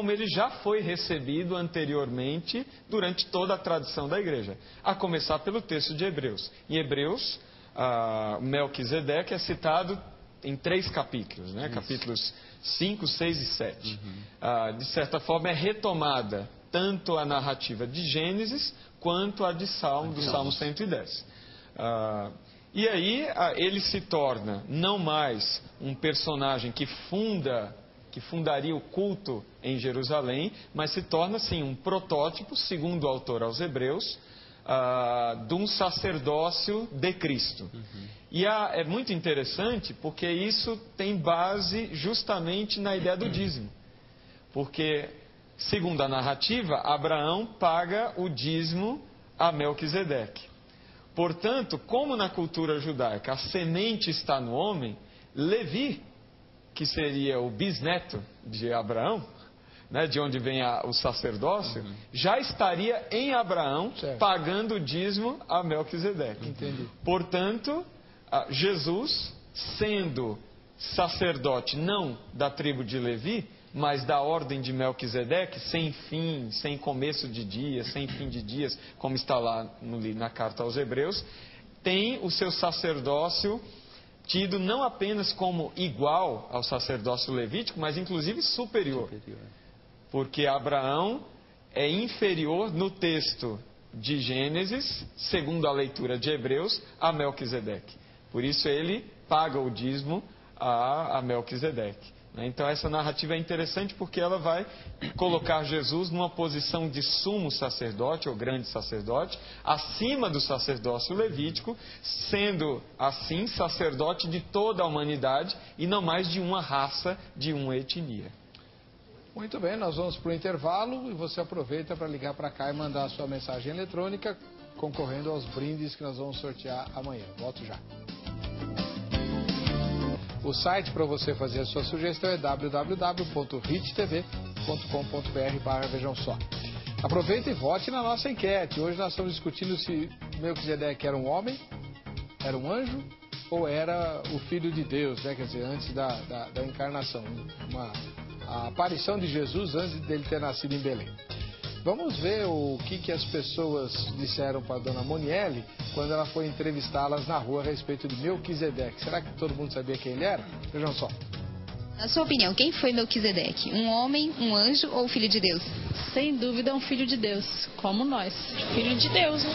como ele já foi recebido anteriormente durante toda a tradição da igreja, a começar pelo texto de Hebreus. Em Hebreus, Melquisedeque é citado em 3 capítulos, né? Capítulos 5, 6 e 7. De certa forma é retomada tanto a narrativa de Gênesis quanto a de Salmo, do Salmo 110. E aí ele se torna não mais um personagem que fundaria o culto em Jerusalém, mas se torna, sim, um protótipo, segundo o autor aos Hebreus, de um sacerdócio de Cristo. E é muito interessante porque isso tem base justamente na ideia do dízimo. Porque, segundo a narrativa, Abraão paga o dízimo a Melquisedeque. Portanto, como na cultura judaica a semente está no homem, Levi, que seria o bisneto de Abraão, né, de onde vem o sacerdócio, já estaria em Abraão, pagando o dízimo a Melquisedeque. Entendi. Portanto, Jesus, sendo sacerdote não da tribo de Levi, mas da ordem de Melquisedeque, sem fim, sem começo de dias, sem fim de dias, como está lá na carta aos Hebreus, tem o seu sacerdócio tido não apenas como igual ao sacerdócio levítico, mas inclusive superior. Porque Abraão é inferior no texto de Gênesis, segundo a leitura de Hebreus, a Melquisedeque. Por isso ele paga o dízimo a Melquisedeque. Então essa narrativa é interessante porque ela vai colocar Jesus numa posição de sumo sacerdote ou grande sacerdote, acima do sacerdócio levítico, sendo assim sacerdote de toda a humanidade e não mais de uma raça, de uma etnia. Muito bem, nós vamos para o intervalo e você aproveita para ligar para cá e mandar a sua mensagem eletrônica concorrendo aos brindes que nós vamos sortear amanhã. Volto já. O site para você fazer a sua sugestão é www.hittv.com.br/vejam só. Aproveita e vote na nossa enquete. Hoje nós estamos discutindo se Melquisedeque era um homem, era um anjo ou era o Filho de Deus, né? Quer dizer, antes da encarnação, a aparição de Jesus antes dele ter nascido em Belém. Vamos ver o que as pessoas disseram para a dona Monielle quando ela foi entrevistá-las na rua a respeito de Melquisedeque. Será que todo mundo sabia quem ele era? Vejam só. Na sua opinião, quem foi Melquisedeque? Um homem, um anjo ou filho de Deus? Sem dúvida, um filho de Deus, como nós. Filho de Deus, né?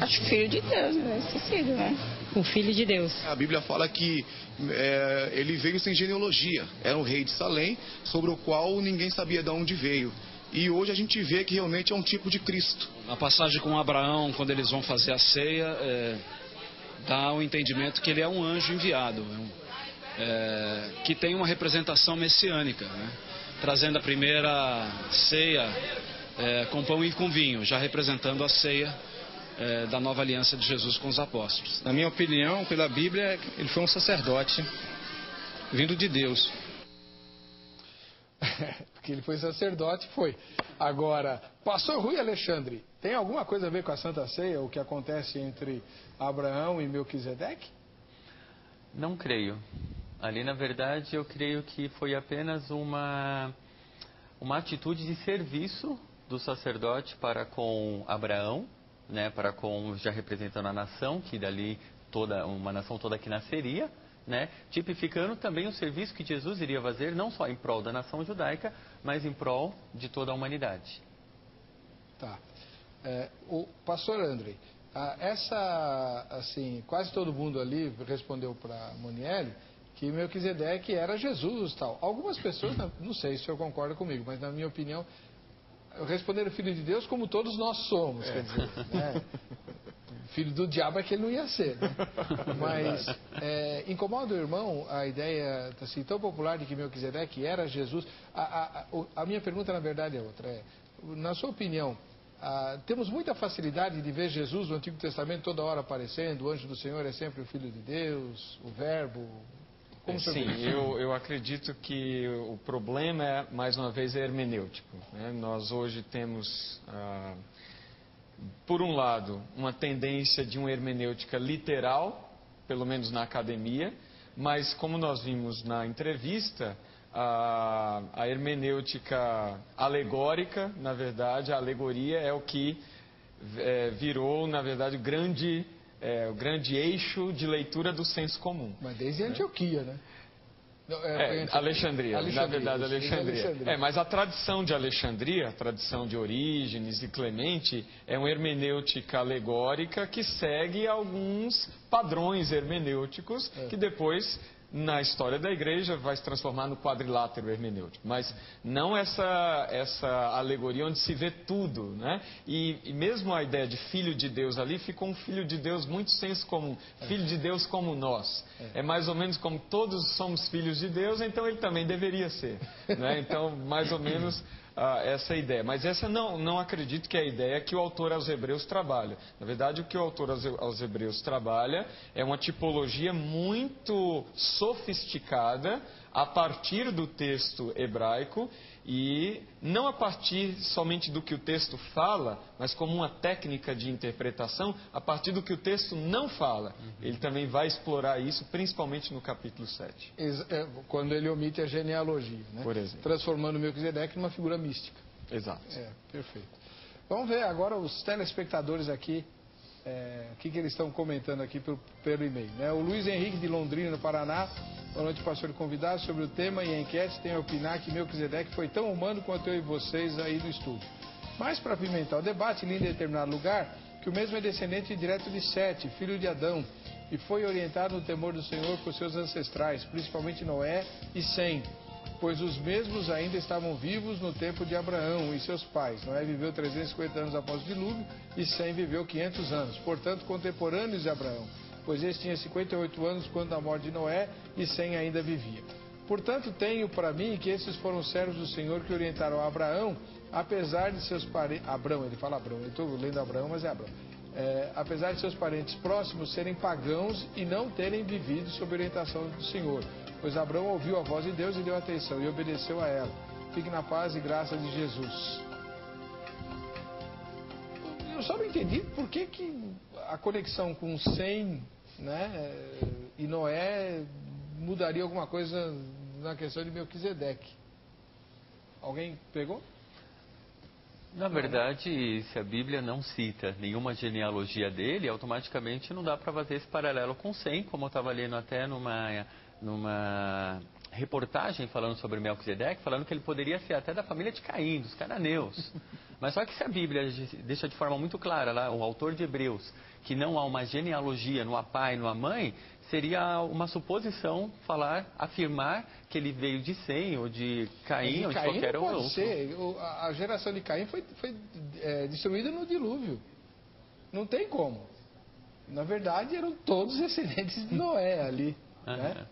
Acho filho de Deus, né? Esquecido, né? Um filho de Deus. A Bíblia fala que ele veio sem genealogia. Era um rei de Salém, sobre o qual ninguém sabia de onde veio. E hoje a gente vê que realmente é um tipo de Cristo. A passagem com Abraão, quando eles vão fazer a ceia, dá o entendimento que ele é um anjo enviado, que tem uma representação messiânica, né? Trazendo a primeira ceia com pão e com vinho, já representando a ceia da nova aliança de Jesus com os apóstolos. Na minha opinião, pela Bíblia, ele foi um sacerdote vindo de Deus. Porque ele foi sacerdote, foi. Agora, pastor Rui Alexandre, tem alguma coisa a ver com a Santa Ceia, o que acontece entre Abraão e Melquisedeque? Não creio. Ali, na verdade, eu creio que foi apenas uma atitude de serviço do sacerdote para com Abraão, né, para com, já representando a nação, que dali uma nação toda que nasceria, né, tipificando também o serviço que Jesus iria fazer, não só em prol da nação judaica, mas em prol de toda a humanidade. Tá. O pastor André, quase todo mundo ali respondeu para Monielle que Melquisedeque era Jesus, tal. Algumas pessoas, não sei se o senhor concorda comigo, mas na minha opinião, responderam filho de Deus como todos nós somos, quer dizer, né? Filho do diabo é que ele não ia ser, né? Mas incomoda o irmão a ideia assim, tão popular de que Melquisedeque era Jesus? A minha pergunta, na verdade, é outra. Na sua opinião, temos muita facilidade de ver Jesus no Antigo Testamento toda hora aparecendo, o anjo do Senhor é sempre o Filho de Deus, o Verbo? Sim, eu acredito que o problema é, mais uma vez, hermenêutico, né? Nós hoje temos... por um lado, uma tendência de uma hermenêutica literal, pelo menos na academia, mas como nós vimos na entrevista, a hermenêutica alegórica, na verdade, a alegoria é o que virou, na verdade, o grande eixo de leitura do senso comum. Mas desde Antioquia, né? Alexandria, na verdade, Alexandria. Mas a tradição de Alexandria, a tradição de Orígenes e Clemente, é uma hermenêutica alegórica que segue alguns padrões hermenêuticos que depois, na história da igreja, vai se transformar no quadrilátero hermenêutico. Mas não essa alegoria onde se vê tudo, né? E mesmo a ideia de filho de Deus ali, ficou um filho de Deus muito senso comum. Filho de Deus como nós. É mais ou menos como todos somos filhos de Deus, então ele também deveria ser, né? Então, mais ou menos essa ideia. Mas essa não acredito que é a ideia que o autor aos Hebreus trabalha. Na verdade, o que o autor aos Hebreus trabalha é uma tipologia muito sofisticada a partir do texto hebraico e não a partir somente do que o texto fala, mas como uma técnica de interpretação a partir do que o texto não fala. Ele também vai explorar isso, principalmente no capítulo 7. Quando ele omite a genealogia, né? Por exemplo. Transformando Melquisedeque numa figura mística. Exato. Perfeito. Vamos ver agora os telespectadores aqui, o que eles estão comentando aqui pelo e-mail, né? O Luiz Henrique de Londrina, no Paraná. Boa noite, pastor convidado. Sobre o tema e a enquete, tem a opinar que Melquisedeque foi tão humano quanto eu e vocês aí no estúdio. Mas, para apimentar o debate, li em determinado lugar que o mesmo é descendente direto de Sete, filho de Adão, e foi orientado no temor do Senhor por seus ancestrais, principalmente Noé e Sem, pois os mesmos ainda estavam vivos no tempo de Abraão e seus pais. Noé viveu 350 anos após o dilúvio e Sem viveu 500 anos, portanto, contemporâneos de Abraão, pois este tinha 58 anos quando da morte de Noé e Sem ainda vivia. Portanto, tenho para mim que esses foram servos do Senhor que orientaram Abraão, apesar de seus parentes... Abrão, ele fala Abrão, eu estou lendo Abraão, mas é Abrão. Apesar de seus parentes próximos serem pagãos e não terem vivido sob orientação do Senhor, pois Abraão ouviu a voz de Deus e deu atenção e obedeceu a ela. Fique na paz e graça de Jesus. Eu só não entendi por que a conexão com Sem, né, e Noé mudaria alguma coisa na questão de Melquisedeque. Alguém pegou? Na verdade, se a Bíblia não cita nenhuma genealogia dele, automaticamente não dá para fazer esse paralelo com Sem, como eu estava lendo até numa reportagem falando sobre Melquisedeque, falando que ele poderia ser até da família de Caim, dos cananeus. Mas só que se a Bíblia deixa de forma muito clara, lá, o autor de Hebreus, que não há uma genealogia, não há pai, não há mãe, seria uma suposição afirmar que ele veio de Sem, ou de Caim, ou de qualquer outro. Pode ser. A geração de Caim foi destruída no dilúvio. Não tem como. Na verdade, eram todos descendentes de Noé ali. Né?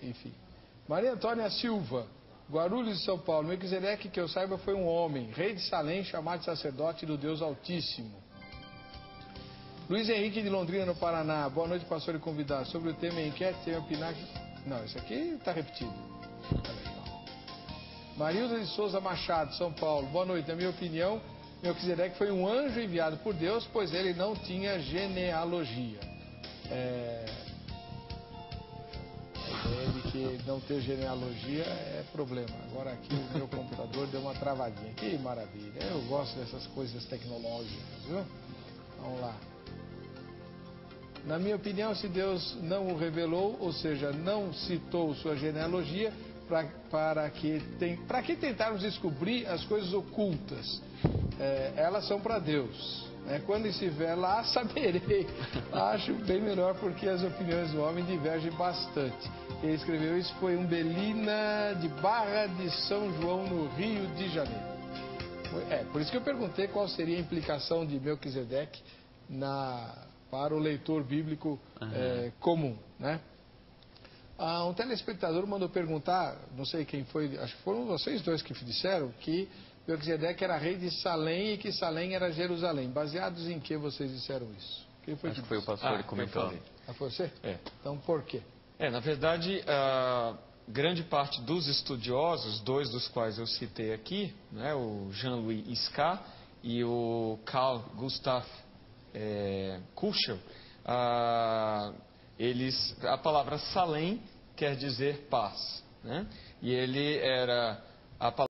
Enfim. Maria Antônia Silva, Guarulhos de São Paulo. Melquisedeque, que eu saiba, foi um homem, rei de Salém, chamado de sacerdote do Deus Altíssimo. Luiz Henrique de Londrina, no Paraná. Boa noite, pastor e convidado. Sobre o tema enquete, tem opinar que... Não, isso aqui está repetido. Marilda de Souza Machado, São Paulo. Boa noite. Na minha opinião, Melquisedeque foi um anjo enviado por Deus, pois ele não tinha genealogia. A ideia de que não ter genealogia é problema. Agora aqui o meu computador deu uma travadinha. Que maravilha. Eu gosto dessas coisas tecnológicas, viu? Vamos lá. Na minha opinião, se Deus não o revelou, ou seja, não citou sua genealogia, para que tentarmos descobrir as coisas ocultas? Elas são para Deus. Quando estiver lá, saberei. Acho bem melhor porque as opiniões do homem divergem bastante. Quem escreveu isso foi Umbelina de Barra de São João, no Rio de Janeiro. Por isso que eu perguntei qual seria a implicação de Melquisedeque para o leitor bíblico comum, né? Um telespectador mandou perguntar, não sei quem foi, acho que foram vocês dois que disseram, que Melquisedeque era rei de Salém e que Salém era Jerusalém. Baseados em que vocês disseram isso? Quem foi acho que foi o pastor que comentou. Foi você? Então, por quê? Na verdade, grande parte dos estudiosos, dois dos quais eu citei aqui, né, o Jean-Louis Isca e o Carl Gustav Kuschel, a palavra Salém quer dizer paz, né? E ele era a palavra